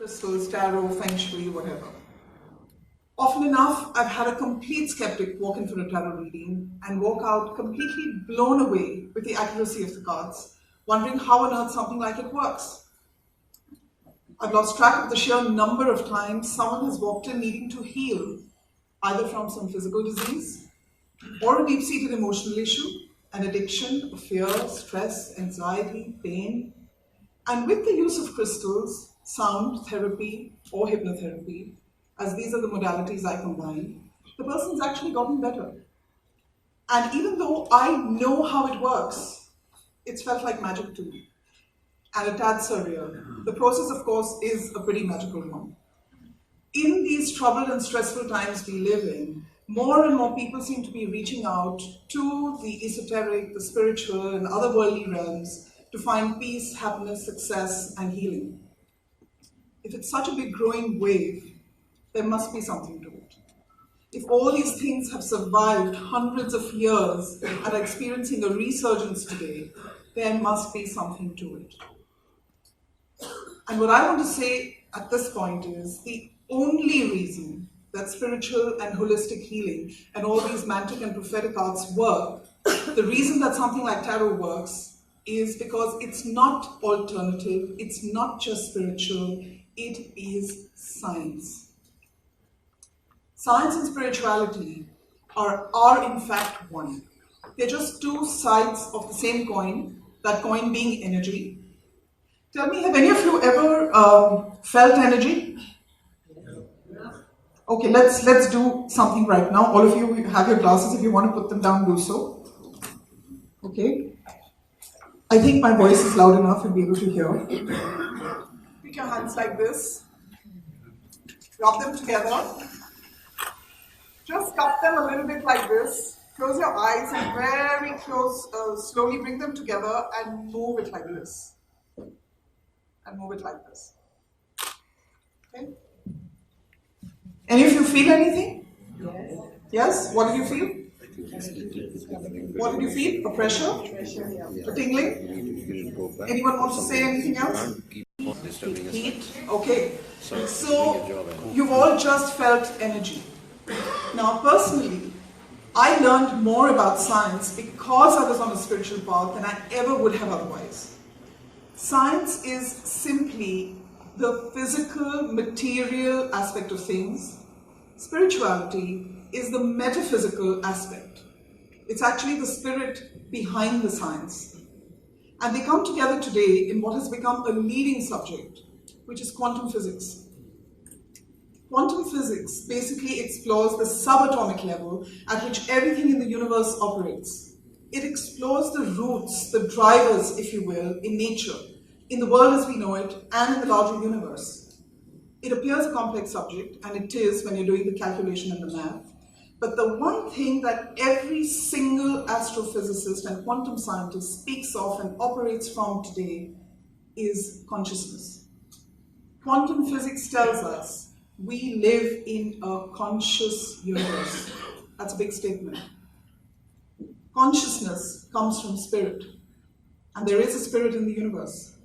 crystals, tarot, feng shui, whatever. Often enough, I've had a complete skeptic walk in for a tarot reading and walk out completely blown away with the accuracy of the cards, wondering how on earth something like it works. I've lost track of the sheer number of times someone has walked in needing to heal, either from some physical disease or a deep-seated emotional issue, an addiction, a fear, stress, anxiety, pain. And with the use of crystals, sound therapy, or hypnotherapy, as these are the modalities I combine, the person's actually gotten better. And even though I know how it works, it's felt like magic to me, and a tad surreal. The process, of course, is a pretty magical one. In these troubled and stressful times we live in, more and more people seem to be reaching out to the esoteric, the spiritual, and otherworldly realms to find peace, happiness, success, and healing. If it's such a big growing wave, there must be something to it. If all these things have survived hundreds of years and are experiencing a resurgence today, there must be something to it. And what I want to say at this point is the only reason that spiritual and holistic healing and all these mantric and prophetic arts work, the reason that something like tarot works is because it's not alternative, it's not just spiritual, it is science. Science and spirituality are in fact one. They're just two sides of the same coin, that coin being energy. Tell me, have any of you ever felt energy? Okay, let's do something right now. All of you have your glasses. If you want to put them down, do so. Okay. I think my voice is loud enough you'll be able to hear. Pick your hands like this. Rub them together. Just cup them a little bit like this. Close your eyes and very close, slowly bring them together and move it like this. And move it like this. Okay? Any of you feel anything? Yes. Yes? What did you feel? What did you feel? A pressure? A tingling? Anyone wants to say anything else? Heat? Okay. So, you've all just felt energy. Now, personally, I learned more about science because I was on a spiritual path than I ever would have otherwise. Science is simply the physical, material aspect of things. Spirituality is the metaphysical aspect. It's actually the spirit behind the science. And they come together today in what has become a leading subject, which is quantum physics. Quantum physics basically explores the subatomic level at which everything in the universe operates. It explores the roots, the drivers, if you will, in nature, in the world as we know it, and in the larger universe. It appears a complex subject, and it is when you're doing the calculation and the math. But the one thing that every single astrophysicist and quantum scientist speaks of and operates from today is consciousness. Quantum physics tells us we live in a conscious universe. That's a big statement. Consciousness comes from spirit, and there is a spirit in the universe.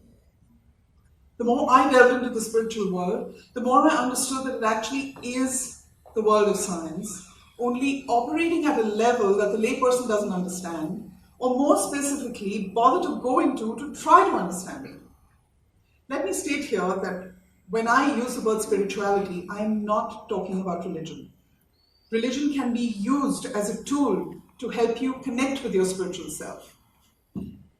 The more I delved into the spiritual world, the more I understood that it actually is the world of science, only operating at a level that the layperson doesn't understand, or more specifically, bother to go into to try to understand it. Let me state here that when I use the word spirituality, I am not talking about religion. Religion can be used as a tool to help you connect with your spiritual self.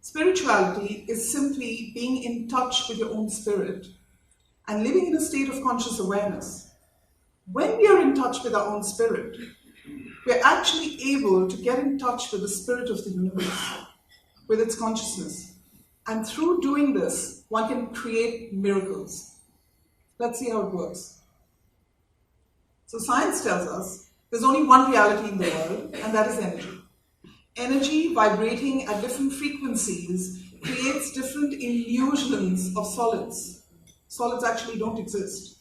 Spirituality is simply being in touch with your own spirit and living in a state of conscious awareness. When we are in touch with our own spirit, we're actually able to get in touch with the spirit of the universe, with its consciousness. And through doing this, one can create miracles. Let's see how it works. So science tells us there's only one reality in the world, and that is energy. Energy vibrating at different frequencies creates different illusions of solids. Solids actually don't exist.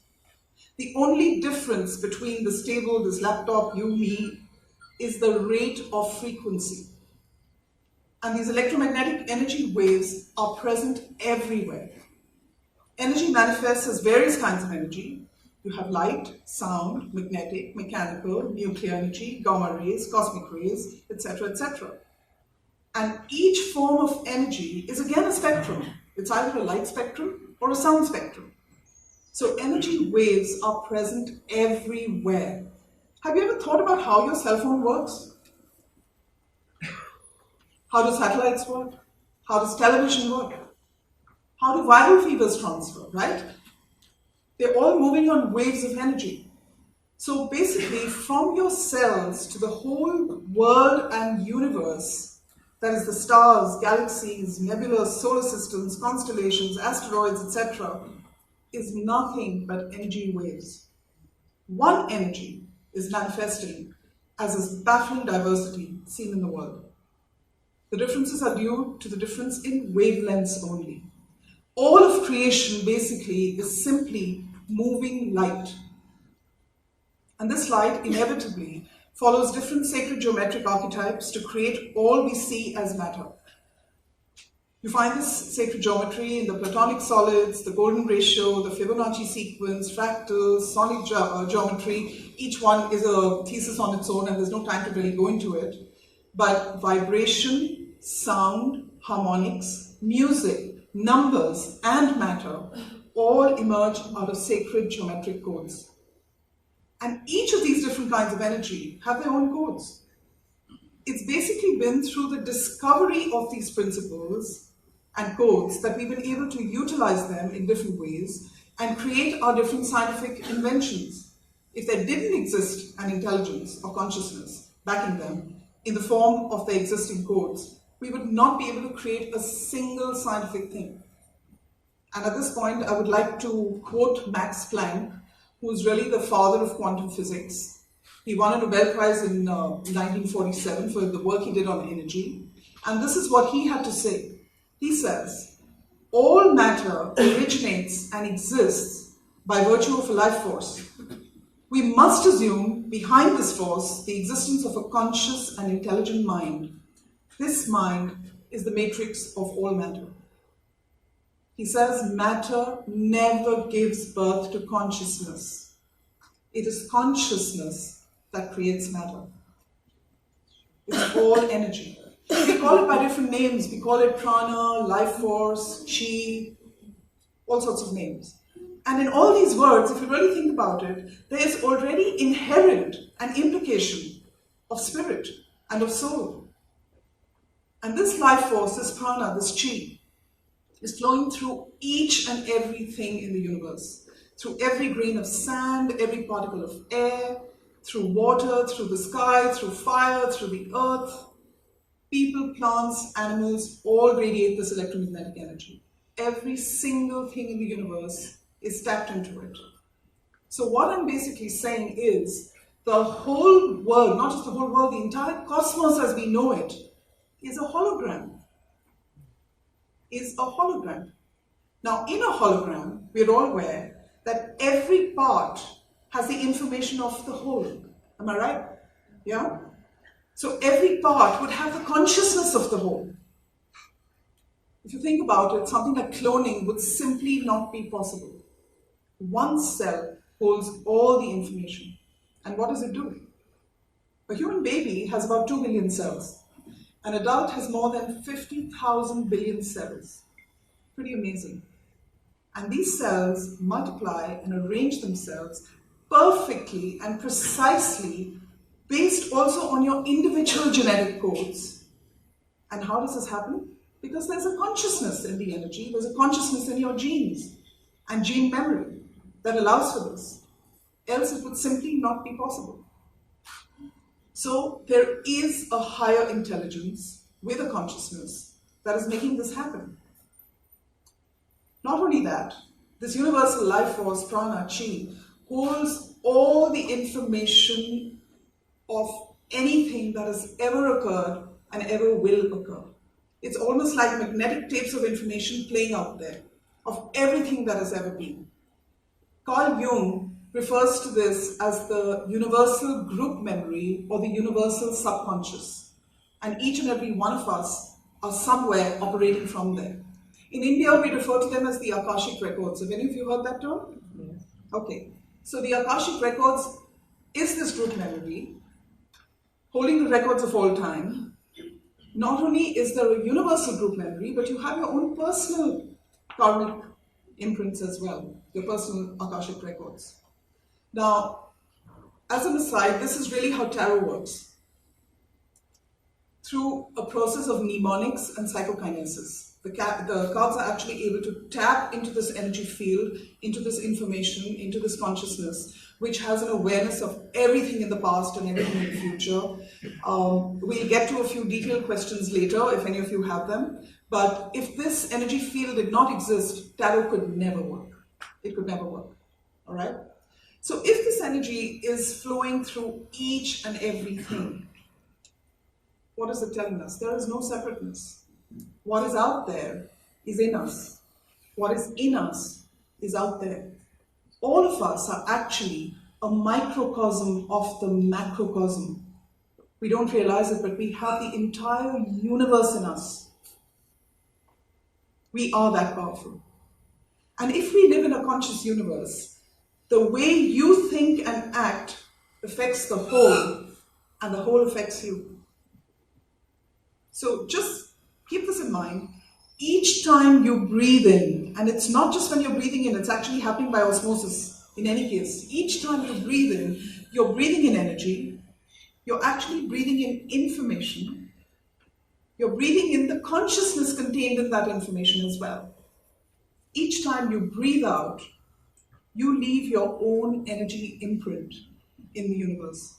The only difference between this table, this laptop, you, me, is the rate of frequency. And these electromagnetic energy waves are present everywhere. Energy manifests as various kinds of energy. You have light, sound, magnetic, mechanical, nuclear energy, gamma rays, cosmic rays, etc., etc. And each form of energy is again a spectrum. It's either a light spectrum or a sound spectrum. So energy waves are present everywhere. Have you ever thought about how your cell phone works? How do satellites work? How does television work? How do viral fevers transfer, right? They're all moving on waves of energy. So basically, from your cells to the whole world and universe, that is the stars, galaxies, nebulas, solar systems, constellations, asteroids, etc., is nothing but energy waves. One energy is manifesting as this baffling diversity seen in the world. The differences are due to the difference in wavelengths only. All of creation basically is simply moving light. And this light inevitably follows different sacred geometric archetypes to create all we see as matter. You find this sacred geometry in the Platonic solids, the golden ratio, the Fibonacci sequence, fractals, sonic geometry. Each one is a thesis on its own and there's no time to really go into it. But vibration, sound, harmonics, music, numbers, and matter all emerge out of sacred geometric codes. And each of these different kinds of energy have their own codes. It's basically been through the discovery of these principles and codes that we've been able to utilize them in different ways and create our different scientific inventions. If there didn't exist an intelligence or consciousness backing them in the form of the existing codes, we would not be able to create a single scientific thing. And at this point, I would like to quote Max Planck, who's really the father of quantum physics. He won a Nobel Prize in 1947 for the work he did on energy. And this is what he had to say. He says, all matter originates and exists by virtue of a life force. We must assume behind this force the existence of a conscious and intelligent mind. This mind is the matrix of all matter. He says matter never gives birth to consciousness. It is consciousness that creates matter. It's all energy. We call it by different names. We call it prana, life force, chi, all sorts of names. And in all these words, if you really think about it, there is already inherent an implication of spirit and of soul. And this life force, this prana, this chi, is flowing through each and everything in the universe, through every grain of sand, every particle of air, through water, through the sky, through fire, through the earth. People, plants, animals all radiate this electromagnetic energy. Every single thing in the universe is tapped into it. So what I'm basically saying is the whole world, not just the whole world, the entire cosmos as we know it, is a hologram. Is a hologram. Now, in a hologram, we're all aware that every part has the information of the whole. Am I right? Yeah? So every part would have the consciousness of the whole. If you think about it, something like cloning would simply not be possible. One cell holds all the information. And what does it do? A human baby has about 2 billion cells. An adult has more than 50,000 billion cells. Pretty amazing. And these cells multiply and arrange themselves perfectly and precisely based also on your individual genetic codes. And how does this happen? Because there's a consciousness in the energy, there's a consciousness in your genes and gene memory that allows for this. Else it would simply not be possible. So there is a higher intelligence with a consciousness that is making this happen. Not only that, this universal life force, prana, chi, holds all the information of anything that has ever occurred and ever will occur. It's almost like magnetic tapes of information playing out there, of everything that has ever been. Carl Jung refers to this as the universal group memory or the universal subconscious. And each and every one of us are somewhere operating from there. In India, we refer to them as the Akashic records. Have any of you heard that term? Yes. Okay. So the Akashic records is this group memory, holding the records of all time. Not only is there a universal group memory, but you have your own personal karmic imprints as well, your personal Akashic records. Now, as an aside, this is really how tarot works. Through a process of mnemonics and psychokinesis. The cards are actually able to tap into this energy field, into this information, into this consciousness, which has an awareness of everything in the past and everything in the future. We'll get to a few detailed questions later, if any of you have them. But if this energy field did not exist, tarot could never work. It could never work. All right? So if this energy is flowing through each and everything, what is it telling us? There is no separateness. What is out there is in us. What is in us is out there. All of us are actually a microcosm of the macrocosm. We don't realize it, but we have the entire universe in us. We are that powerful. And if we live in a conscious universe, the way you think and act affects the whole, and the whole affects you. So just keep this in mind. Each time you breathe in, and it's not just when you're breathing in, it's actually happening by osmosis in any case. Each time you breathe in, you're breathing in energy, you're actually breathing in information, you're breathing in the consciousness contained in that information as well. Each time you breathe out, you leave your own energy imprint in the universe.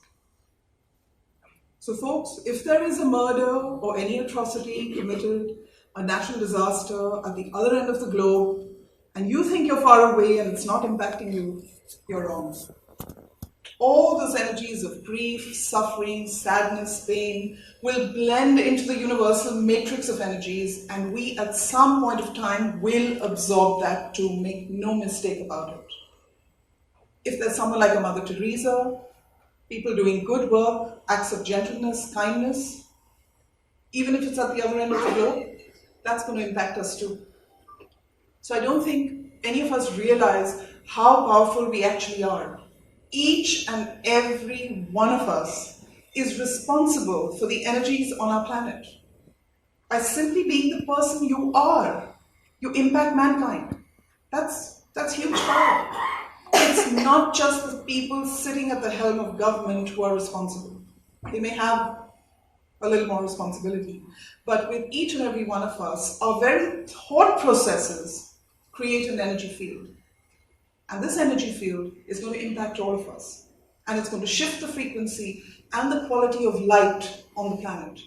So folks, if there is a murder or any atrocity committed, a natural disaster at the other end of the globe, and you think you're far away and it's not impacting you, you're wrong. All those energies of grief, suffering, sadness, pain will blend into the universal matrix of energies, and we at some point of time will absorb that too. Make no mistake about it. If there's someone like a Mother Teresa, people doing good work, acts of gentleness, kindness, even if it's at the other end of the globe, that's going to impact us too. So I don't think any of us realize how powerful we actually are. Each and every one of us is responsible for the energies on our planet. By simply being the person you are, you impact mankind. That's huge power. It's not just the people sitting at the helm of government who are responsible. They may have a little more responsibility. But with each and every one of us, our very thought processes create an energy field. And this energy field is going to impact all of us. And it's going to shift the frequency and the quality of light on the planet.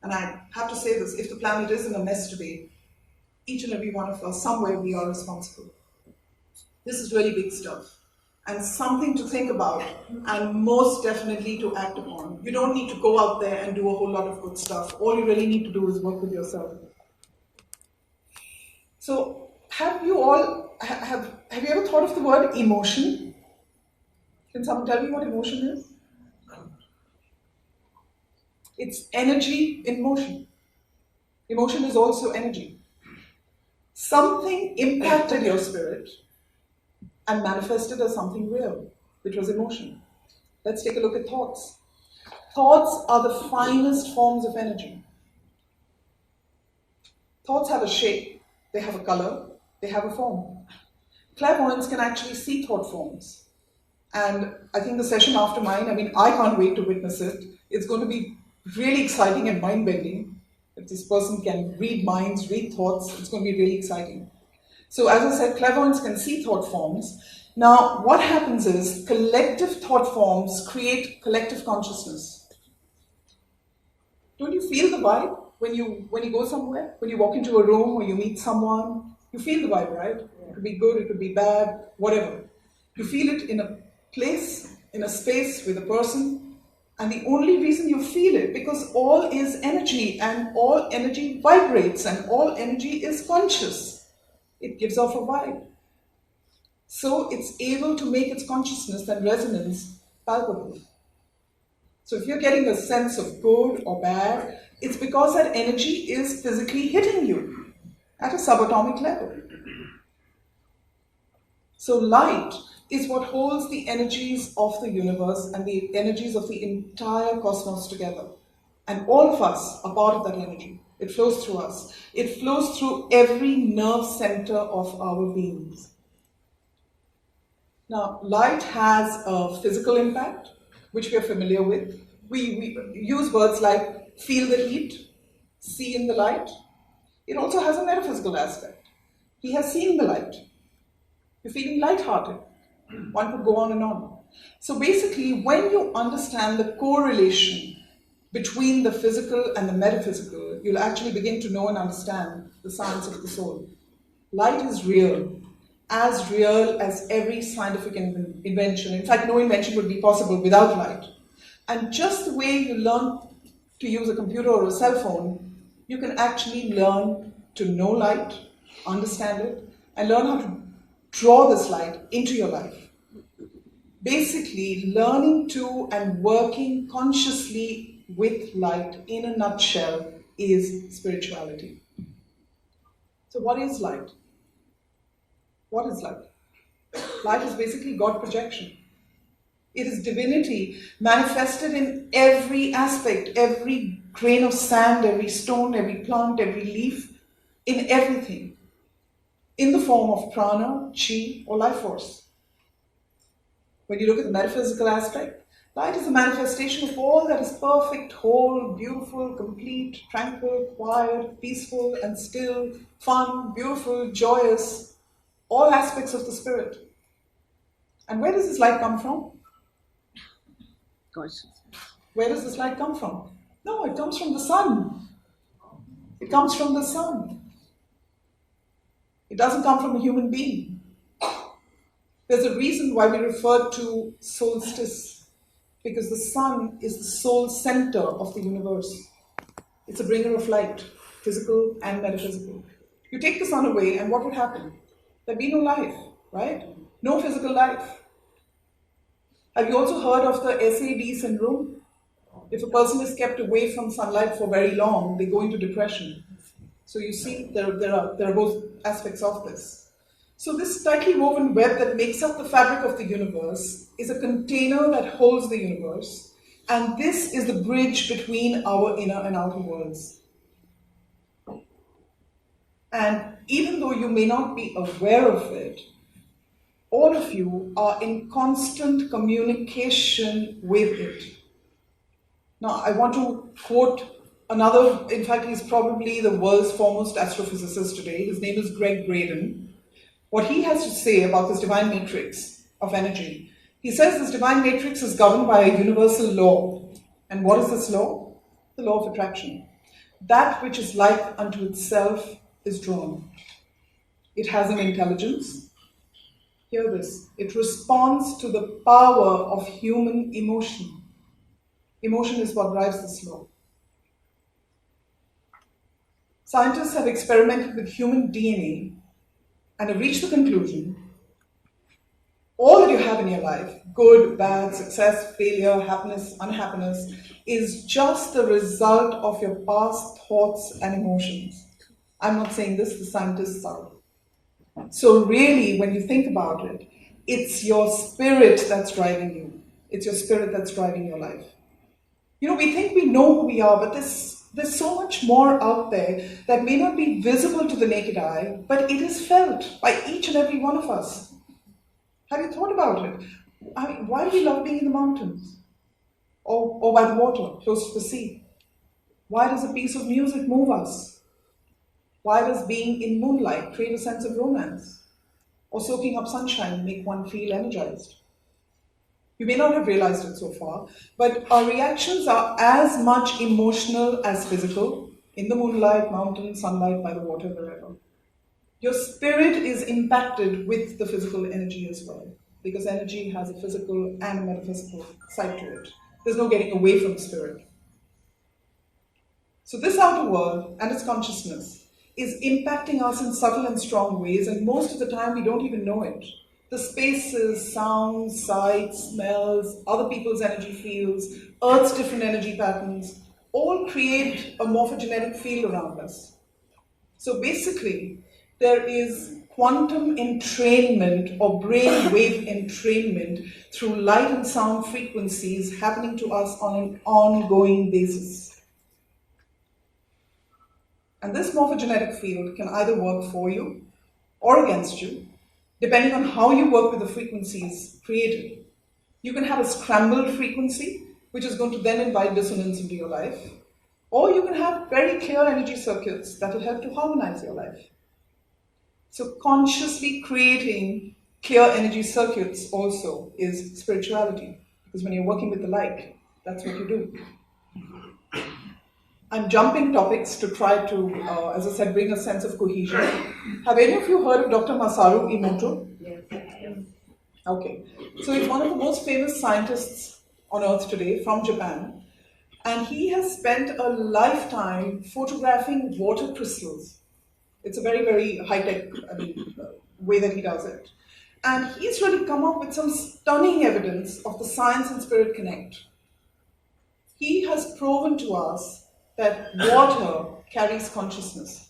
And I have to say this, if the planet is in a mess today, each and every one of us, somewhere we are responsible. This is really big stuff. And something to think about, and most definitely to act upon. You don't need to go out there and do a whole lot of good stuff. All you really need to do is work with yourself. So, have you ever thought of the word emotion? Can someone tell me what emotion is? It's energy in motion. Emotion is also energy. Something impacted your spirit and manifested as something real, which was emotion. Let's take a look at thoughts. Thoughts are the finest forms of energy. Thoughts have a shape, they have a color, they have a form. Clairvoyants can actually see thought forms. And I think the session after mine, I can't wait to witness it. It's going to be really exciting and mind-bending. If this person can read minds, read thoughts, it's going to be really exciting. So as I said, clairvoyants can see thought forms. Now, what happens is collective thought forms create collective consciousness. Don't you feel the vibe when you go somewhere? When you walk into a room or you meet someone, you feel the vibe, right? It could be good, it could be bad, whatever. You feel it in a place, in a space with a person, and the only reason you feel it, because all is energy and all energy vibrates and all energy is conscious. It gives off a vibe. So it's able to make its consciousness and resonance palpable. So if you're getting a sense of good or bad, it's because that energy is physically hitting you. at a subatomic level. So light is what holds the energies of the universe and the energies of the entire cosmos together. And all of us are part of that energy. It flows through us. It flows through every nerve center of our beings. Now, light has a physical impact, which we are familiar with. We use words like feel the heat, see in the light. It also has a metaphysical aspect. He has seen the light. You're feeling lighthearted. One could go on and on. So basically, when you understand the correlation between the physical and the metaphysical, you'll actually begin to know and understand the science of the soul. Light is real as every scientific invention. In fact, no invention would be possible without light. And just the way you learn to use a computer or a cell phone, you can actually learn to know light, understand it, and learn how to draw this light into your life. Basically, learning to and working consciously with light, in a nutshell, is spirituality. So what is light? What is light? Light is basically God projection. It is divinity manifested in every aspect, every grain of sand, every stone, every plant, every leaf, in everything, in the form of prana, chi, or life force. When you look at the metaphysical aspect, light is a manifestation of all that is perfect, whole, beautiful, complete, tranquil, quiet, peaceful, and still, fun, beautiful, joyous, all aspects of the spirit. And where does this light come from? Where does this light come from? No, it comes from the sun. It comes from the sun. It doesn't come from a human being. There's a reason why we refer to solstice, because the sun is the soul center of the universe. It's a bringer of light, physical and metaphysical. You take the sun away, and what would happen? There'd be no life, right? No physical life. Have you also heard of the SAD syndrome? If a person is kept away from sunlight for very long, they go into depression. So you see, there are both aspects of this. So this tightly woven web that makes up the fabric of the universe is a container that holds the universe, and this is the bridge between our inner and outer worlds. And even though you may not be aware of it, all of you are in constant communication with it. Now, I want to quote another, in fact, he's probably the world's foremost astrophysicist today. His name is Greg Braden. What he has to say about this divine matrix of energy, he says this divine matrix is governed by a universal law. And what is this law? The law of attraction. That which is like unto itself is drawn. It has an intelligence. Hear this. It responds to the power of human emotion. Emotion is what drives this law. Scientists have experimented with human DNA and have reached the conclusion all that you have in your life, good, bad, success, failure, happiness, unhappiness, is just the result of your past thoughts and emotions. I'm not saying this, the scientists are. So really, when you think about it, it's your spirit that's driving you. It's your spirit that's driving your life. You know, we think we know who we are, but there's so much more out there that may not be visible to the naked eye, but it is felt by each and every one of us. Have you thought about it? I mean, why do we love being in the mountains? Or by the water, close to the sea? Why does a piece of music move us? Why does being in moonlight create a sense of romance? Or soaking up sunshine make one feel energized? You may not have realized it so far, but our reactions are as much emotional as physical, in the moonlight, mountain, sunlight, by the water, wherever. Your spirit is impacted with the physical energy as well, because energy has a physical and metaphysical side to it. There's no getting away from spirit. So this outer world and its consciousness is impacting us in subtle and strong ways, and most of the time we don't even know it. The spaces, sounds, sights, smells, other people's energy fields, Earth's different energy patterns, all create a morphogenetic field around us. So basically, there is quantum entrainment or brain wave entrainment through light and sound frequencies happening to us on an ongoing basis. And this morphogenetic field can either work for you or against you, depending on how you work with the frequencies created. You can have a scrambled frequency, which is going to then invite dissonance into your life, or you can have very clear energy circuits that will help to harmonize your life. So consciously creating clear energy circuits also is spirituality, because when you're working with the light, that's what you do. I'm jumping topics to try to, as I said, bring a sense of cohesion. Have any of you heard of Dr. Masaru Emoto? Yes. Okay. So he's one of the most famous scientists on earth today from Japan. And he has spent a lifetime photographing water crystals. It's a very, very high-tech way that he does it. And he's really come up with some stunning evidence of the science and spirit connect. He has proven to us that water carries consciousness.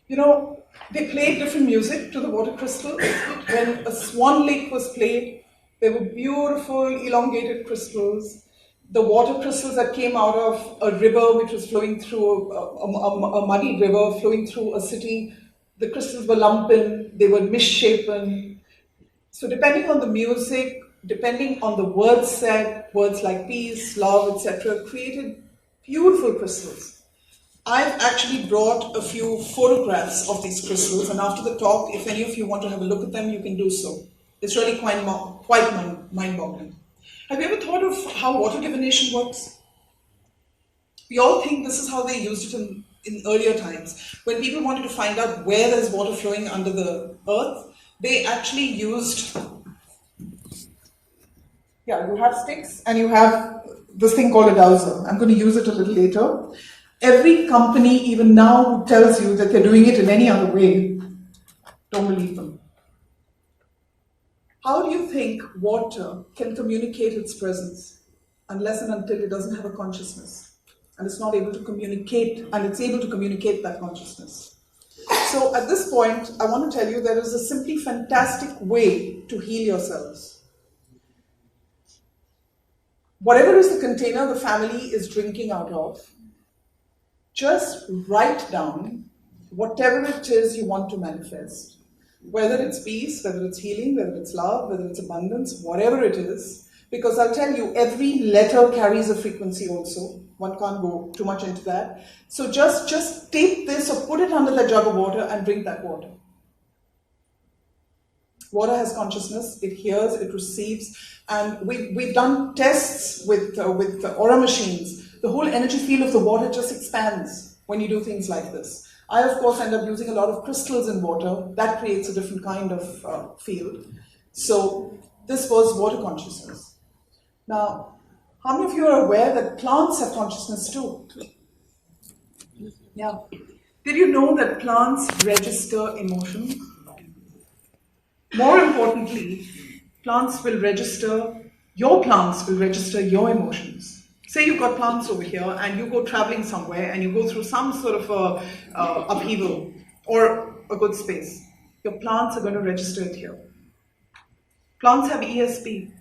You know, they played different music to the water crystals. When a swan lake was played, there were beautiful elongated crystals. The water crystals that came out of a river which was flowing through a muddy river flowing through a city, the crystals were lumpen, they were misshapen. So depending on the music, depending on the words said, words like peace, love, etc., created beautiful crystals. I've actually brought a few photographs of these crystals, and after the talk, if any of you want to have a look at them, you can do so. It's really quite mind-boggling. Have you ever thought of how water divination works? We all think this is how they used it in earlier times. When people wanted to find out where there's water flowing under the earth, they actually used, you have sticks and you have this thing called a dowser. I'm going to use it a little later. Every company, even now, who tells you that they're doing it in any other way, don't believe them. How do you think water can communicate its presence unless and until it doesn't have a consciousness and it's not able to communicate, and it's able to communicate that consciousness? So at this point, I want to tell you there is a simply fantastic way to heal yourselves. Whatever is the container the family is drinking out of, just write down whatever it is you want to manifest. Whether it's peace, whether it's healing, whether it's love, whether it's abundance, whatever it is. Because I'll tell you, every letter carries a frequency also. One can't go too much into that. So just take this or put it under the jug of water and drink that water. Water has consciousness, it hears, it receives, and we've done tests with aura machines. The whole energy field of the water just expands when you do things like this. I, of course, end up using a lot of crystals in water. That creates a different kind of field. So this was water consciousness. Now, how many of you are aware that plants have consciousness too? Yeah. Did you know that plants register emotions? More importantly, plants will register your emotions. Say you've got plants over here and you go traveling somewhere and you go through some sort of upheaval or a good space. Your plants are going to register it here. Plants have ESP,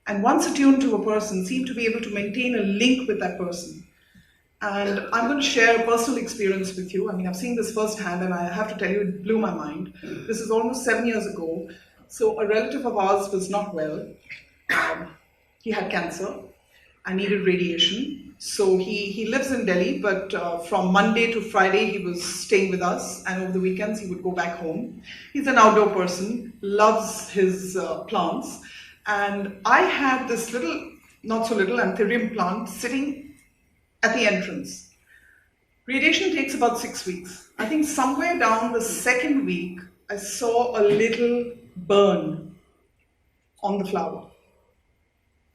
and once attuned to a person, seem to be able to maintain a link with that person. And I'm going to share a personal experience with you. I mean, I've seen this firsthand, and I have to tell you, it blew my mind. This is almost 7 years ago. So a relative of ours was not well. He had cancer and needed radiation. So he lives in Delhi, but from Monday to Friday, he was staying with us, and over the weekends, he would go back home. He's an outdoor person, loves his plants. And I had this little, not so little, anthurium plant sitting at the entrance. Radiation takes about 6 weeks. I think somewhere down the second week, I saw a little burn on the flower.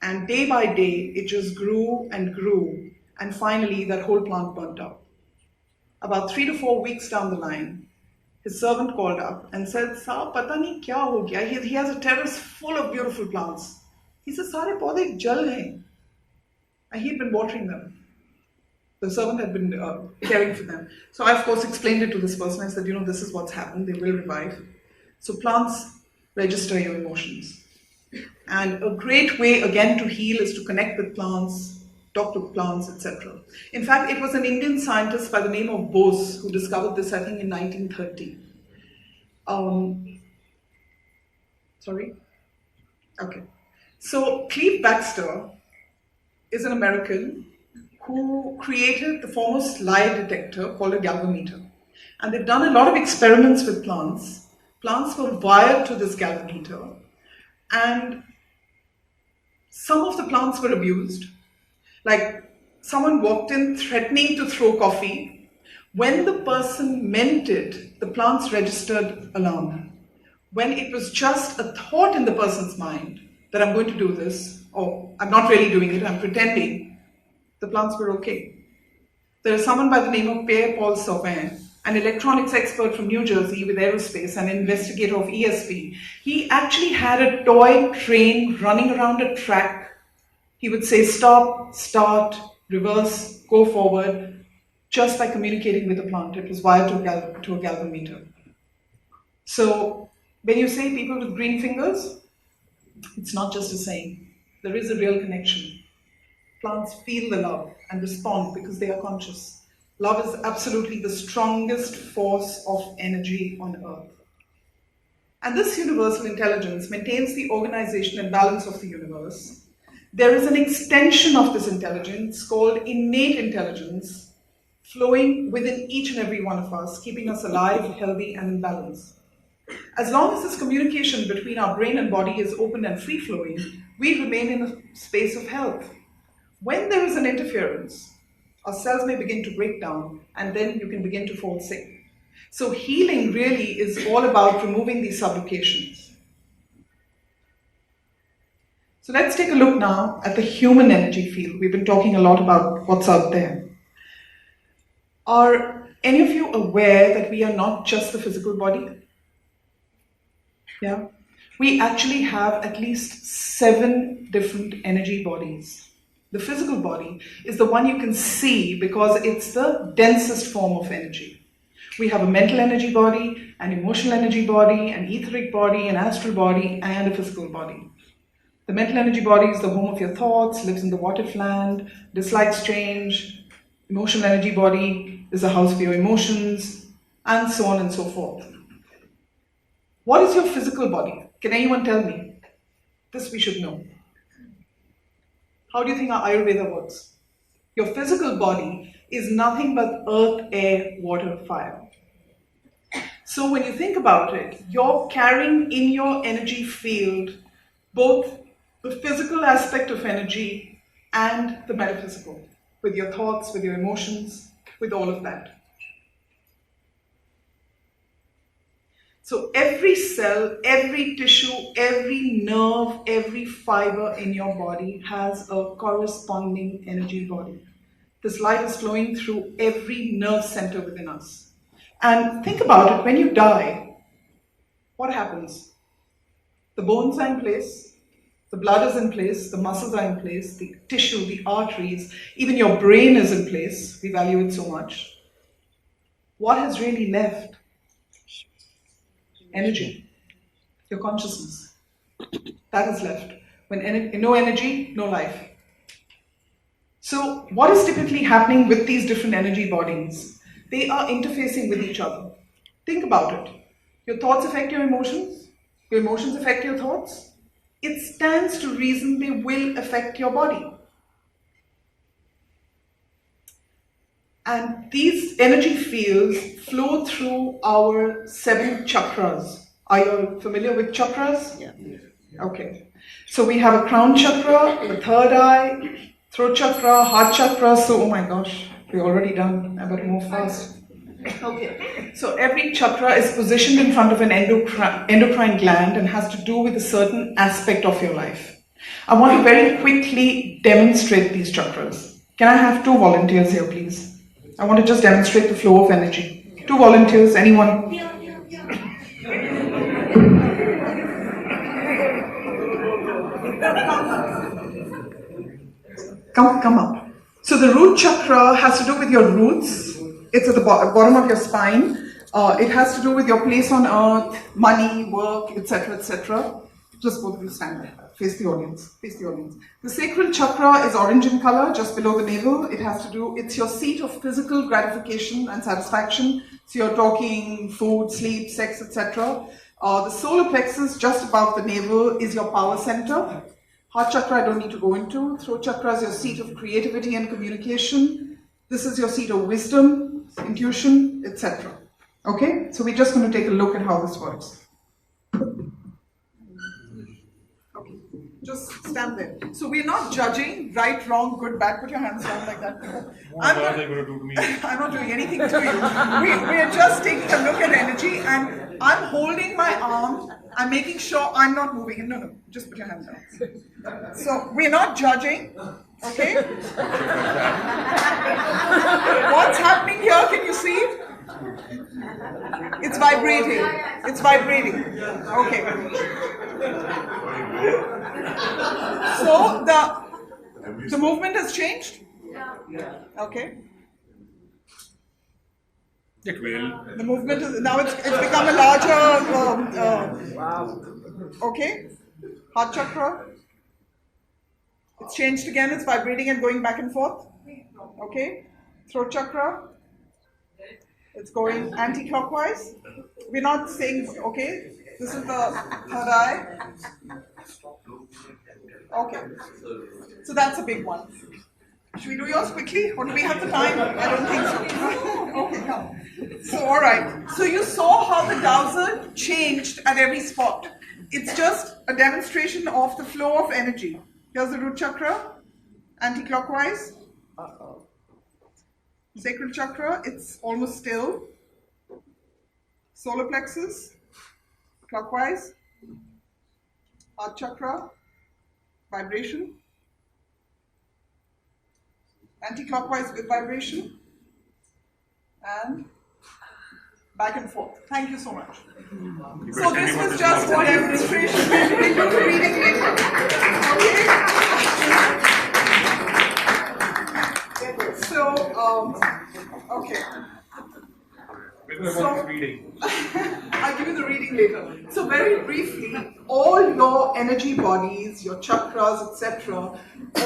And day by day, it just grew and grew. And finally, that whole plant burnt up. About 3 to 4 weeks down the line, his servant called up and said, "Saab, pata nahi kya ho gaya?" He has a terrace full of beautiful plants. He said, "Sare paudhe jal hain." And he'd been watering them. The servant had been caring for them. So I, of course, explained it to this person. I said, this is what's happened. They will revive. So plants register your emotions. And a great way, again, to heal is to connect with plants, talk to plants, etc. In fact, it was an Indian scientist by the name of Bose who discovered this, I think, in 1930. Sorry? Okay. So Cleve Baxter is an American who created the foremost lie detector called a galvanometer. And they've done a lot of experiments with plants. Plants were wired to this galvanometer, and some of the plants were abused. Like someone walked in threatening to throw coffee. When the person meant it, the plants registered alarm. When it was just a thought in the person's mind that I'm going to do this, or I'm not really doing it, I'm pretending, the plants were okay. There is someone by the name of Pierre-Paul Sauvin, an electronics expert from New Jersey with aerospace and an investigator of ESP. He actually had a toy train running around a track. He would say stop, start, reverse, go forward, just by communicating with the plant. It was wired to a galvanometer. So when you say people with green fingers, it's not just a saying. There is a real connection. Plants feel the love and respond because they are conscious. Love is absolutely the strongest force of energy on earth. And this universal intelligence maintains the organization and balance of the universe. There is an extension of this intelligence called innate intelligence flowing within each and every one of us, keeping us alive, healthy, and in balance. As long as this communication between our brain and body is open and free-flowing, we remain in a space of health. When there is an interference, our cells may begin to break down, and then you can begin to fall sick. So healing really is all about removing these sublocations. So let's take a look now at the human energy field. We've been talking a lot about what's out there. Are any of you aware that we are not just the physical body? Yeah? We actually have at least 7 different energy bodies. The physical body is the one you can see because it's the densest form of energy. We have a mental energy body, an emotional energy body, an etheric body, an astral body, and a physical body. The mental energy body is the home of your thoughts, lives in the what if land, dislikes change. Emotional energy body is the house of your emotions, and so on and so forth. What is your physical body? Can anyone tell me? This we should know. How do you think our Ayurveda works? Your physical body is nothing but earth, air, water, fire. So when you think about it, you're carrying in your energy field both the physical aspect of energy and the metaphysical, with your thoughts, with your emotions, with all of that. So every cell, every tissue, every nerve, every fiber in your body has a corresponding energy body. This light is flowing through every nerve center within us. And think about it, when you die, what happens? The bones are in place, the blood is in place, the muscles are in place, the tissue, the arteries, even your brain is in place. We value it so much. What has really left? Energy, your consciousness. That is left. When no energy, no life. So what is typically happening with these different energy bodies? They are interfacing with each other. Think about it. Your thoughts affect your emotions affect your thoughts. It stands to reason they will affect your body. And these energy fields flow through our 7 chakras. Are you familiar with chakras? Yeah. Okay. So we have a crown chakra, the third eye, throat chakra, heart chakra. So, oh my gosh, we're already done. I better move fast. Okay. So every chakra is positioned in front of an endocrine gland and has to do with a certain aspect of your life. I want to very quickly demonstrate these chakras. Can I have 2 volunteers here, please? I want to just demonstrate the flow of energy. 2 volunteers, anyone? Come up. So the root chakra has to do with your roots. It's at the bottom of your spine. It has to do with your place on earth, money, work, etc., etc. Just both of you stand there. Face the audience. Face the audience. The sacral chakra is orange in color, just below the navel. It has to do, it's your seat of physical gratification and satisfaction. So you're talking food, sleep, sex, etc. The solar plexus, just above the navel, is your power center. Heart chakra, I don't need to go into. Throat chakra is your seat of creativity and communication. This is your seat of wisdom, intuition, etc. Okay? So we're just going to take a look at how this works. Okay. Just stand there. So we're not judging right, wrong, good, bad. Put your hands down like that. I'm not doing anything to you. We're just taking a look at energy, and I'm holding my arm. I'm making sure I'm not moving. No, just put your hands down. So we're not judging, okay? What's happening here? Can you see it? It's vibrating. It's vibrating. Okay. So the movement has changed? Okay. It will. The movement is now it's become a larger. Okay. Heart chakra. It's changed again. It's vibrating and going back and forth. Okay. Throat chakra. It's going anti-clockwise. We're not saying, okay, this is the third eye. Okay. So that's a big one. Should we do yours quickly? Or do we have the time? I don't think so. Okay, no. So, all right. So you saw how the dowser changed at every spot. It's just a demonstration of the flow of energy. Here's the root chakra, anti-clockwise. Sacral chakra, it's almost still. Solar plexus, clockwise. Heart chakra, vibration. Anti-clockwise with vibration. And back and forth. Thank you so much. So this was just a demonstration. We do the reading later. Okay. So, okay. So, I'll give you the reading later. So very briefly, all your energy bodies, your chakras, etc.,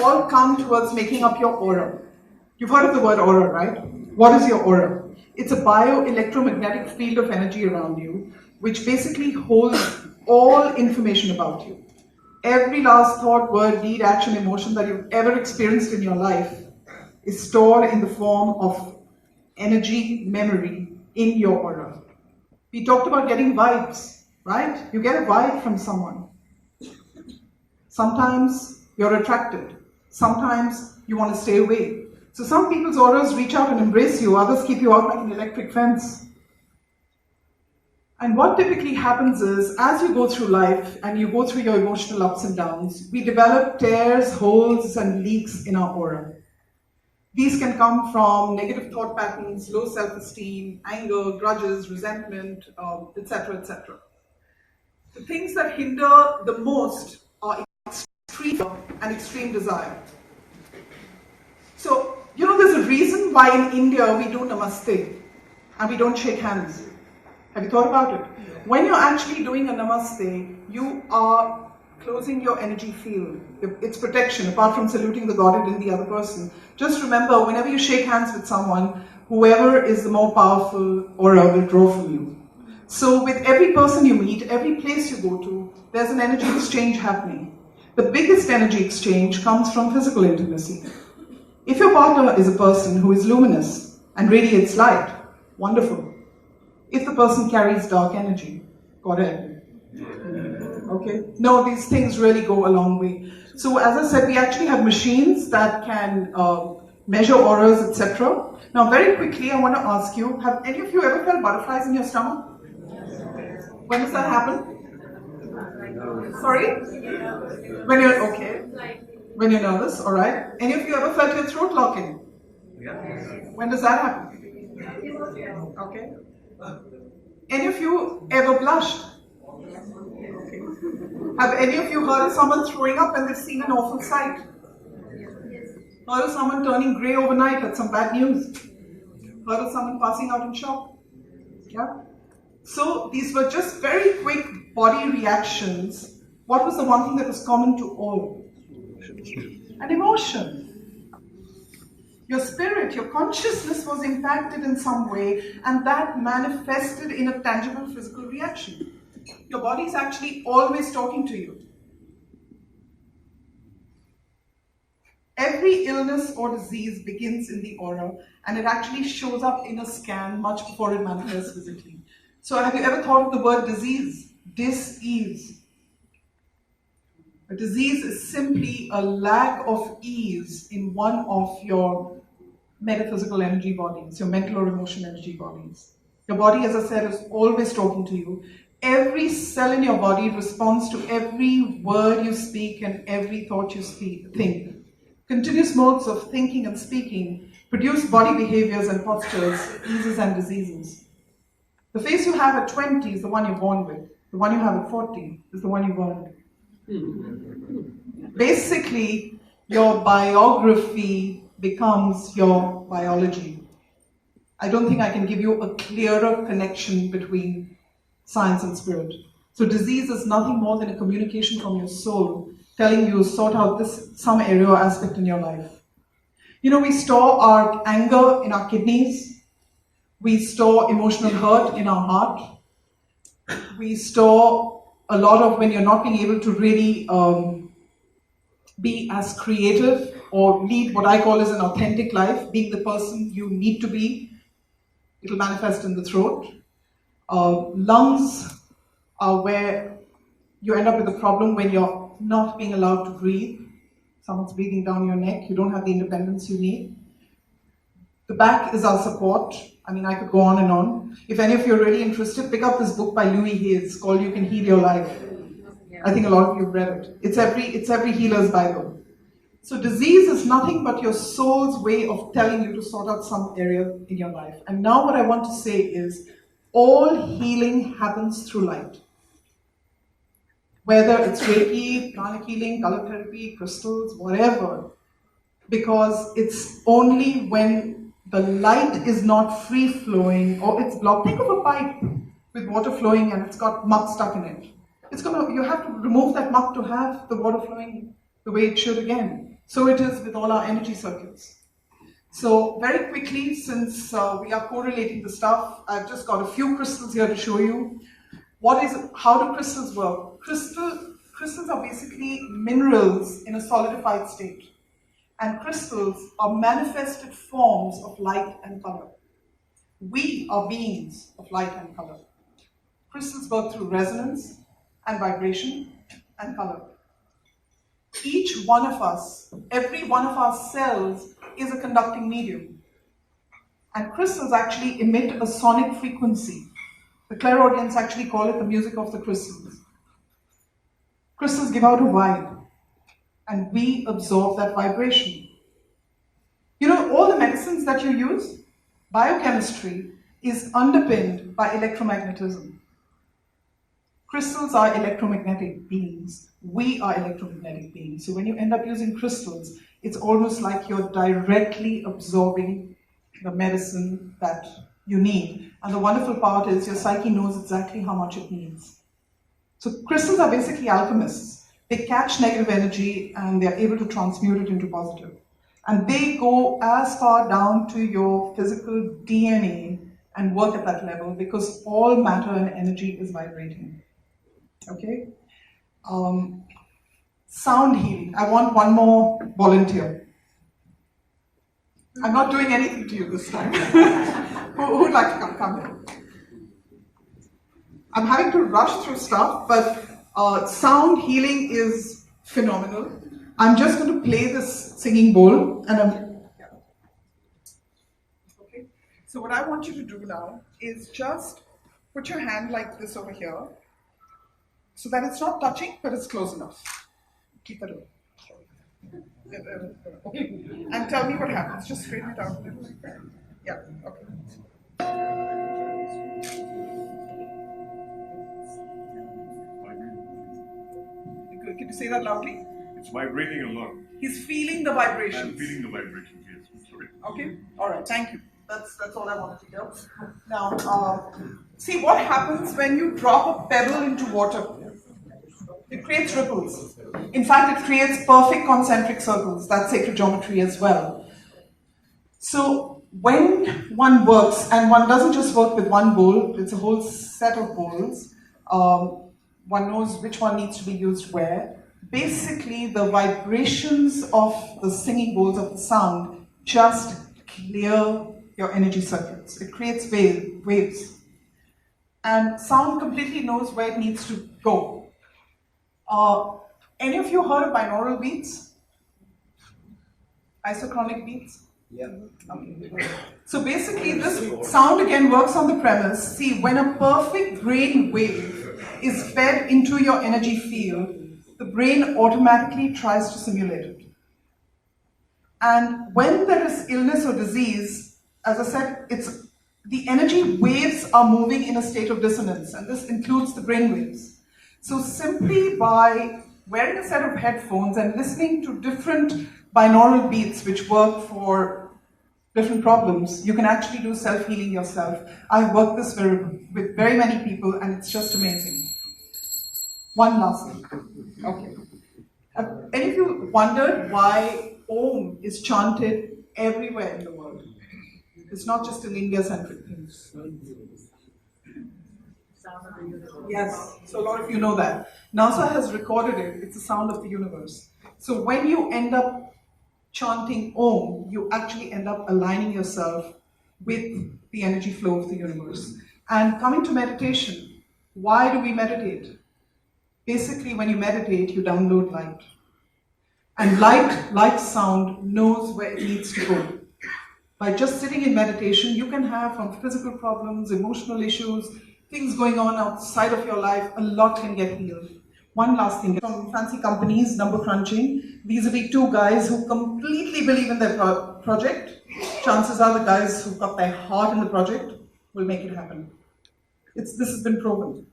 all come towards making up your aura. You've heard of the word aura, right? What is your aura? It's a bioelectromagnetic field of energy around you, which basically holds all information about you. Every last thought, word, deed, action, emotion that you've ever experienced in your life is stored in the form of energy memory in your aura. We talked about getting vibes, right? You get a vibe from someone. Sometimes you're attracted. Sometimes you want to stay away. So some people's auras reach out and embrace you, others keep you out like an electric fence. And what typically happens is, as you go through life and you go through your emotional ups and downs, we develop tears, holes, and leaks in our aura. These can come from negative thought patterns, low self-esteem, anger, grudges, resentment, etc., etc. The things that hinder the most are extreme fear and extreme desire. So, you know, there's a reason why in India we do namaste and we don't shake hands. Have you thought about it? When you're actually doing a namaste, you are closing your energy field. It's protection, apart from saluting the Godhead in the other person. Just remember, whenever you shake hands with someone, whoever is the more powerful aura will draw from you. So with every person you meet, every place you go to, there's an energy exchange happening. The biggest energy exchange comes from physical intimacy. If your partner is a person who is luminous and radiates light, wonderful. If the person carries dark energy, got it. Okay? No, these things really go a long way. So as I said, we actually have machines that can measure auras, etc. Now very quickly, I want to ask you, have any of you ever felt butterflies in your stomach? When does that happen? Sorry? When you're, okay. When you're nervous, alright. Any of you ever felt your throat locking? When does that happen? Okay. Any of you ever blushed? Have any of you heard of someone throwing up when they've seen an awful sight? Heard of someone turning grey overnight, had some bad news. Heard of someone passing out in shock. Yeah. So these were just very quick body reactions. What was the one thing that was common to all? An emotion. Your spirit, your consciousness was impacted in some way, and that manifested in a tangible physical reaction. Your body is actually always talking to you. Every illness or disease begins in the aura, and it actually shows up in a scan much before it manifests physically. So have you ever thought of the word disease? Dis-ease. A disease is simply a lack of ease in one of your metaphysical energy bodies, your mental or emotional energy bodies. Your body, as I said, is always talking to you. Every cell in your body responds to every word you speak and every thought you think. Continuous modes of thinking and speaking produce body behaviors and postures, eases and diseases. The face you have at 20 is the one you're born with. The one you have at 40 is the one you earned. Basically, your biography becomes your biology. I don't think I can give you a clearer connection between science and spirit. So disease is nothing more than a communication from your soul telling you sort out some area or aspect in your life. You know, we store our anger in our kidneys. We store emotional hurt in our heart. We store a lot of when you're not being able to really be as creative or lead what I call as an authentic life, being the person you need to be. It'll manifest in the throat. Lungs are where you end up with a problem when you're not being allowed to breathe. Someone's breathing down your neck, you don't have the independence you need. The back is our support. I mean, I could go on and on. If any of you are really interested, pick up this book by Louis Hayes called You Can Heal Your Life. I think a lot of you have read it. It's every healer's Bible. So disease is nothing but your soul's way of telling you to sort out some area in your life. And now what I want to say is, all healing happens through light. Whether it's Reiki, pranic healing, color therapy, crystals, whatever. Because it's only when the light is not free-flowing or it's blocked. Think of a pipe with water flowing and it's got muck stuck in it. You have to remove that muck to have the water flowing the way it should again. So it is with all our energy circuits. So very quickly, since we are correlating the stuff, I've just got a few crystals here to show you. How do crystals work? Crystals are basically minerals in a solidified state. And crystals are manifested forms of light and color. We are beings of light and color. Crystals work through resonance and vibration and color. Each one of us, every one of our cells is a conducting medium. And crystals actually emit a sonic frequency. The clairaudience actually call it the music of the crystals. Crystals give out a vibe, and we absorb that vibration. You know, all the medicines that you use, biochemistry is underpinned by electromagnetism. Crystals are electromagnetic beings. We are electromagnetic beings. So when you end up using crystals, it's almost like you're directly absorbing the medicine that you need. And the wonderful part is your psyche knows exactly how much it needs. So crystals are basically alchemists. They catch negative energy and they're able to transmute it into positive. And they go as far down to your physical DNA and work at that level because all matter and energy is vibrating. Okay? Sound healing. I want one more volunteer. I'm not doing anything to you this time. Who would like to come here? I'm having to rush through stuff, but sound healing is phenomenal. I'm just going to play this singing bowl, and okay. So what I want you to do now is just put your hand like this over here, so that it's not touching, but it's close enough. Keep it open. Okay. And tell me what happens. Just straighten it out a little. Yeah. Okay. Can you say that loudly? It's vibrating a lot. He's feeling the vibrations. I'm feeling the vibrations, yes. Sorry. Okay, all right, thank you. That's all I wanted to hear. Now, see what happens when you drop a pebble into water. It creates ripples. In fact, it creates perfect concentric circles. That's sacred geometry as well. So when one works, and one doesn't just work with one bowl, it's a whole set of bowls. One knows which one needs to be used where. Basically, the vibrations of the singing bowls of the sound just clear your energy circuits. It creates waves. And sound completely knows where it needs to go. Any of you heard of binaural beats? Isochronic beats? Yeah. Okay. So basically, this sound again works on the premise. See, when a perfect brain wave is fed into your energy field, the brain automatically tries to simulate it. And when there is illness or disease, as I said, it's the energy waves are moving in a state of dissonance, and this includes the brain waves. So simply by wearing a set of headphones and listening to different binaural beats which work for different problems, you can actually do self-healing yourself. I've worked this with very many people, and it's just amazing. One last thing. Okay. Have any of you wondered why Om is chanted everywhere in the world? It's not just an India-centric thing. Yes, so a lot of you know that. NASA has recorded it. It's the sound of the universe. So when you end up chanting Om, you actually end up aligning yourself with the energy flow of the universe. And coming to meditation, why do we meditate? Basically, when you meditate, you download light. And light sound knows where it needs to go. By just sitting in meditation, you can have from physical problems, emotional issues, things going on outside of your life, a lot can get healed. One last thing, from fancy companies, number crunching, vis-a-vis two guys who completely believe in their project. Chances are the guys who got their heart in the project will make it happen. This has been proven.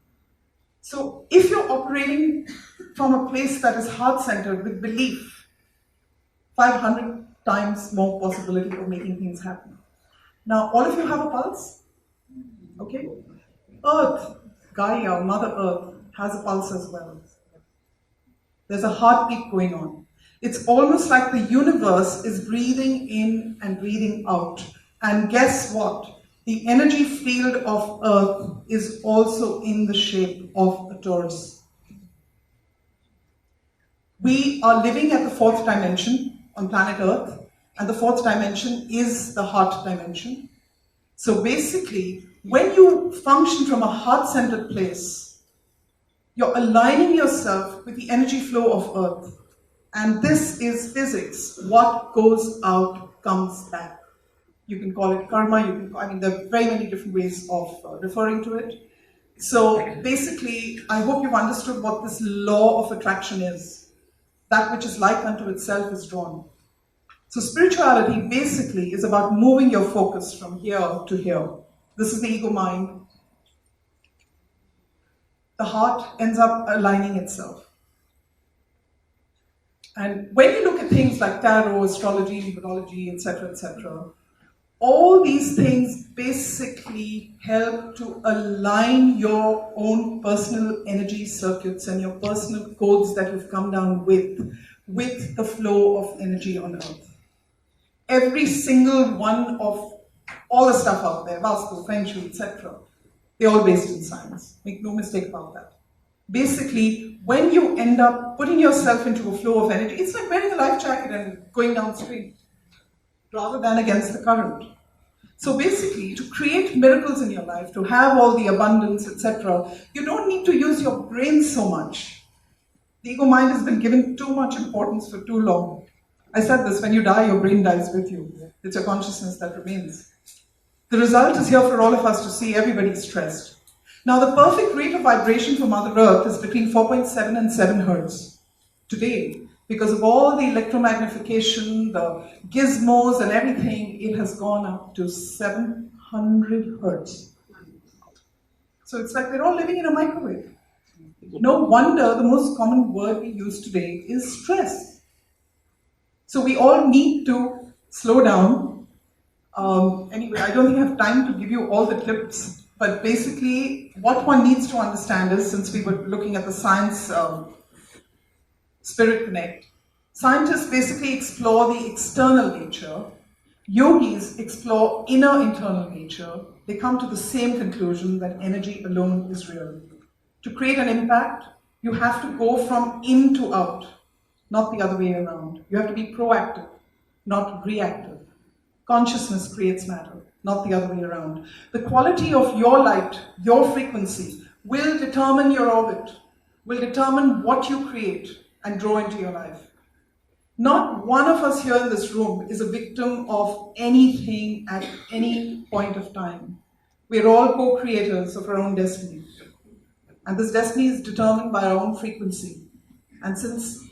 So if you're operating from a place that is heart-centered with belief, 500 times more possibility of making things happen. Now, all of you have a pulse? Okay? Earth, Gaia, Mother Earth, has a pulse as well. There's a heartbeat going on. It's almost like the universe is breathing in and breathing out. And guess what? The energy field of Earth is also in the shape of a torus. We are living at the fourth dimension on planet Earth, and the fourth dimension is the heart dimension. So basically, when you function from a heart-centered place, you're aligning yourself with the energy flow of Earth. And this is physics. What goes out comes back. You can call it karma, there are very many different ways of referring to it. So basically, I hope you've understood what this law of attraction is. That which is like unto itself is drawn. So spirituality basically is about moving your focus from here to here. This is the ego mind. The heart ends up aligning itself. And when you look at things like tarot, astrology, numerology, etc., all these things basically help to align your own personal energy circuits and your personal codes that you've come down with the flow of energy on Earth. Every single one of all the stuff out there, Vastu, Feng Shui, etc., they're all based in science. Make no mistake about that. Basically, when you end up putting yourself into a flow of energy, it's like wearing a life jacket and going downstream, rather than against the current. So basically, to create miracles in your life, to have all the abundance, etc., you don't need to use your brain so much. The ego mind has been given too much importance for too long. I said this, when you die, your brain dies with you. It's your consciousness that remains. The result is here for all of us to see. Everybody's stressed. Now, the perfect rate of vibration for Mother Earth is between 4.7 and 7 hertz. Today, because of all the electromagnification, the gizmos and everything, it has gone up to 700 hertz. So it's like we're all living in a microwave. No wonder the most common word we use today is stress. So we all need to slow down. Anyway, I don't think I have time to give you all the tips, but basically, what one needs to understand is, since we were looking at the science Spirit Connect, scientists basically explore the external nature, yogis explore inner internal nature. They come to the same conclusion that energy alone is real. To create an impact, you have to go from in to out, not the other way around. You have to be proactive, not reactive. Consciousness creates matter, not the other way around. The quality of your light, your frequency, will determine your orbit, will determine what you create and draw into your life. Not one of us here in this room is a victim of anything at any point of time. We're all co-creators of our own destiny. And this destiny is determined by our own frequency. And since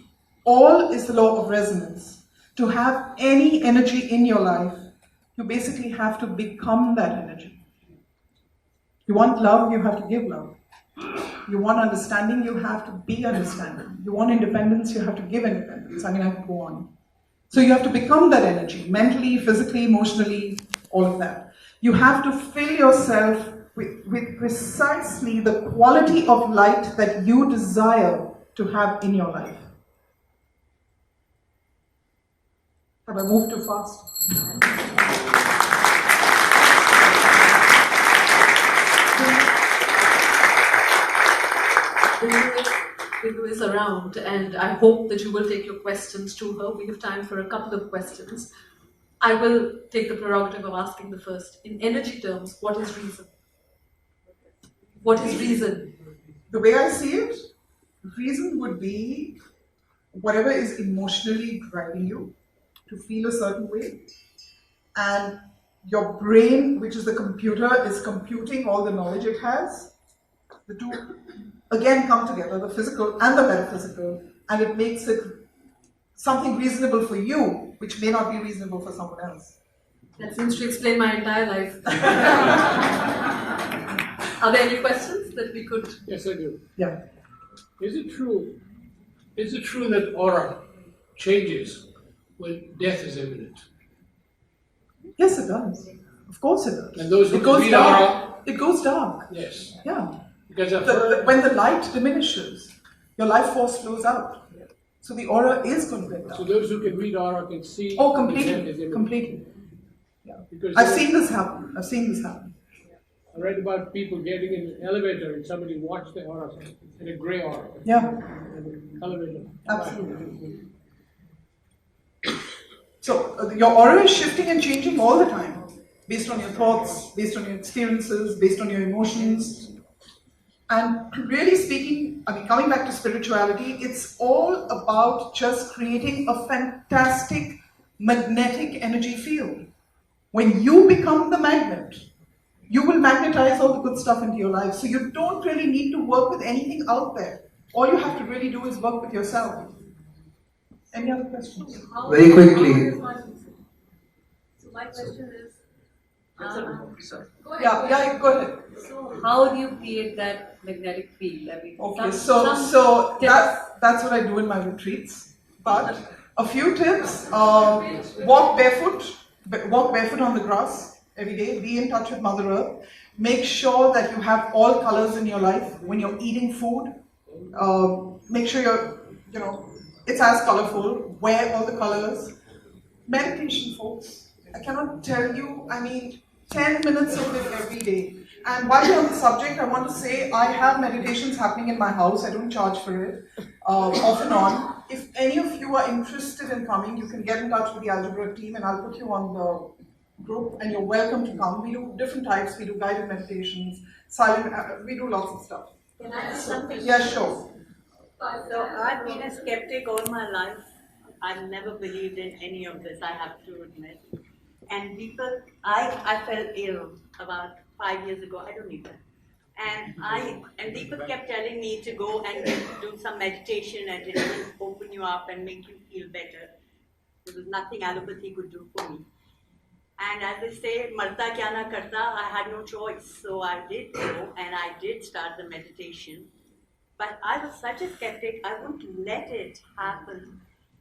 all is the law of resonance, to have any energy in your life, you basically have to become that energy. You want love, you have to give love. You want understanding, you have to be understanding. You want independence, you have to give independence. I mean, I could go on. So you have to become that energy, mentally, physically, emotionally, all of that. You have to fill yourself with precisely the quality of light that you desire to have in your life. Have I moved too fast? Bindu is around, and I hope that you will take your questions to her. We have time for a couple of questions. I will take the prerogative of asking the first. In energy terms, what is reason? What is reason? The way I see it, reason would be whatever is emotionally driving you to feel a certain way, and your brain, which is the computer, is computing all the knowledge it has. The two again come together, the physical and the metaphysical, and it makes it something reasonable for you, which may not be reasonable for someone else. That seems to explain my entire life. Are there any questions that we could? Yes, I do. Yeah. Is it true that aura changes when death is imminent? Yes, it does. Of course it does. And those who it goes read dark. aura, It goes dark. yes. Yeah. Because I've heard, When the light diminishes, your life force flows out. So the aura is going to get so dark. those who can read aura can see. Oh, when death is completely. imminent. Completely. Yeah. Because I've seen this happen. I've seen this happen. I read about people getting in an elevator and somebody watched the aura in a gray aura. Yeah. In the elevator. Absolutely. So your aura is shifting and changing all the time, based on your thoughts, based on your experiences, based on your emotions. And really speaking, I mean, coming back to spirituality, it's all about just creating a fantastic magnetic energy field. When you become the magnet, you will magnetize all the good stuff into your life. So you don't really need to work with anything out there. All you have to really do is work with yourself. Any other questions? Very quickly. So my question is, Yeah, go ahead. so how do you create that magnetic field? I mean, Okay, some so tips. that's what I do in my retreats. But a few tips: walk barefoot on the grass every day. Be in touch with Mother Earth. Make sure that you have all colors in your life when you're eating food. Make sure it's as colorful. Wear all the colors. Meditation, folks. I cannot tell you. I mean, 10 minutes of it every day. And while you're on the subject, I want to say I have meditations happening in my house. I don't charge for it, off and on. If any of you are interested in coming, you can get in touch with the Algebra team and I'll put you on the group and you're welcome to come. We do different types. We do guided meditations, silent, we do lots of stuff. Can I ask something? Yeah, sure. So I've been a skeptic all my life. I've never believed in any of this, I have to admit. And I fell ill about 5 years ago. I don't need that. And Deepak kept telling me to go and do some meditation and it will open you up and make you feel better. There was nothing allopathy could do for me. And as they say, marta kya na karta, I had no choice. So I did go and I did start the meditation. But I was such a skeptic, I wouldn't let it happen.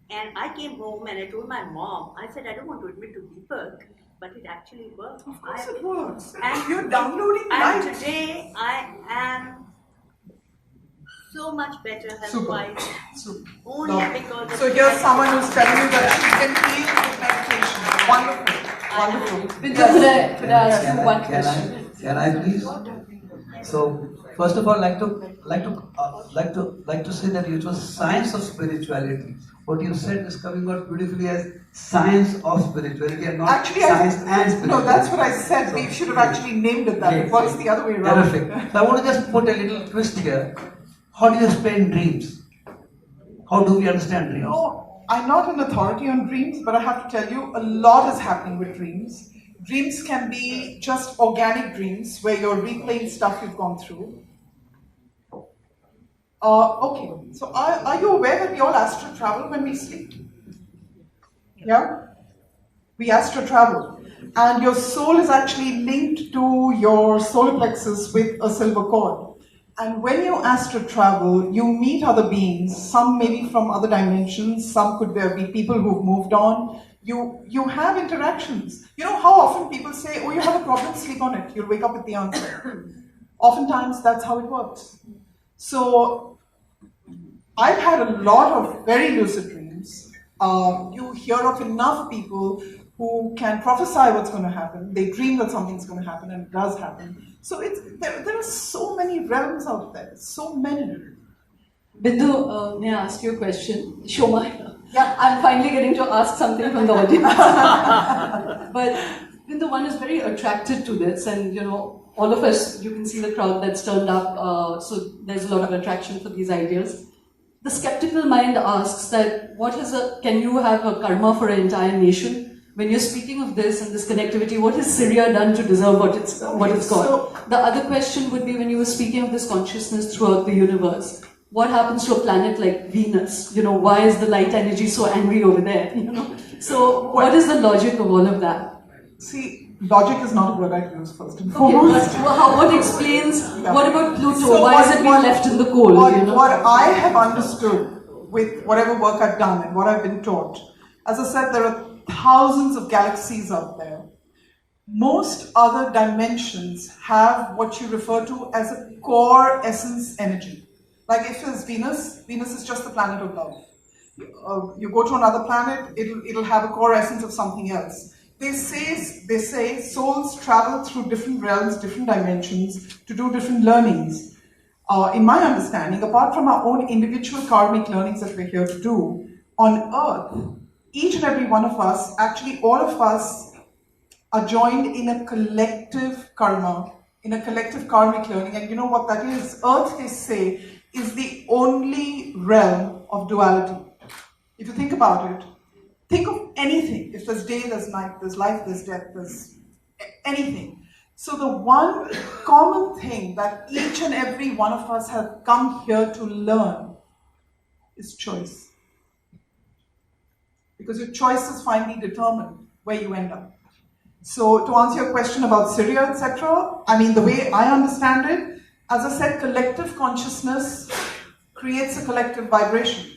And I came home and I told my mom, I said, I don't want to admit to Deepak, but it actually worked. Of course it works. And You're downloading and light. today I am so much better health-wise, Super. only Lovely. because of So here's someone who's telling you that she can heal with meditation. Wonderful. Wonderful. Bindu, could I ask you one Can question? can I please? So first of all, like to say that it was science of spirituality. What you said is coming out beautifully as science of spirituality and not Actually, science and spirituality. no, that's what I said. We should have actually named it that. It works the other way around. Terrific. So I want to just put a little twist here. How do you explain dreams? How do we understand dreams? No, I'm not an authority on dreams, but I have to tell you, a lot is happening with dreams. Dreams can be just organic dreams where you're replaying stuff you've gone through. Okay, so are you aware that we all astral travel when we sleep? Yeah? We astral travel. And your soul is actually linked to your solar plexus with a silver cord. And when you astral travel, you meet other beings, some maybe from other dimensions, some could be people who've moved on. You have interactions. You know how often people say, oh, you have a problem, sleep on it. You'll wake up with the answer. Oftentimes, that's how it works. So, I've had a lot of very lucid dreams. You hear of enough people who can prophesy what's going to happen. They dream that something's going to happen, and it does happen. So there are so many realms out there, so many. Bindu, may I ask you a question? Shoma, Yeah. I'm finally getting to ask something from the audience. But Bindu, one is very attracted to this, and you know, all of us, you can see the crowd that's turned up, so there's a lot of attraction for these ideas. The skeptical mind asks that can you have a karma for an entire nation? When you're speaking of this and this connectivity, what has Syria done to deserve what it's got? So, the other question would be, when you were speaking of this consciousness throughout the universe, what happens to a planet like Venus? You know, why is the light energy so angry over there? You know, so what is the logic of all of that? see, logic is not a word I use first and Okay, foremost. but what explains? Yeah. What about Pluto? So why is it being left in the cold? What I have understood with whatever work I've done and what I've been taught, as I said, there are thousands of galaxies out there. Most other dimensions have what you refer to as a core essence energy. Like if it's Venus, Venus is just the planet of love. You go to another planet, it'll have a core essence of something else. They say souls travel through different realms, different dimensions to do different learnings. In my understanding, apart from our own individual karmic learnings that we're here to do, on Earth, each and every one of us, actually all of us, are joined in a collective karma, in a collective karmic learning. And you know what that is? Earth, they say, is the only realm of duality. If you think about it, think of anything. If there's day, there's night, there's life, there's death, there's anything. So the one common thing that each and every one of us have come here to learn is choice. Because your choices finally determine where you end up. So to answer your question about Syria, etc., I mean, the way I understand it, as I said, collective consciousness creates a collective vibration.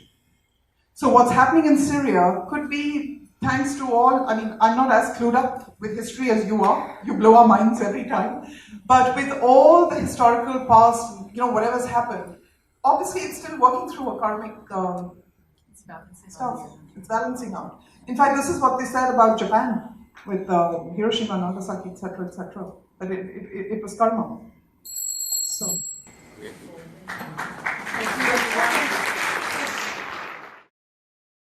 So what's happening in Syria could be thanks to all, I mean, I'm not as clued up with history as you are. You blow our minds every time. But with all the historical past, you know, whatever's happened, obviously it's still working through a karmic stuff. It's balancing out. In fact, this is what they said about Japan with Hiroshima, Nagasaki, etc., etc. That it was karma. So.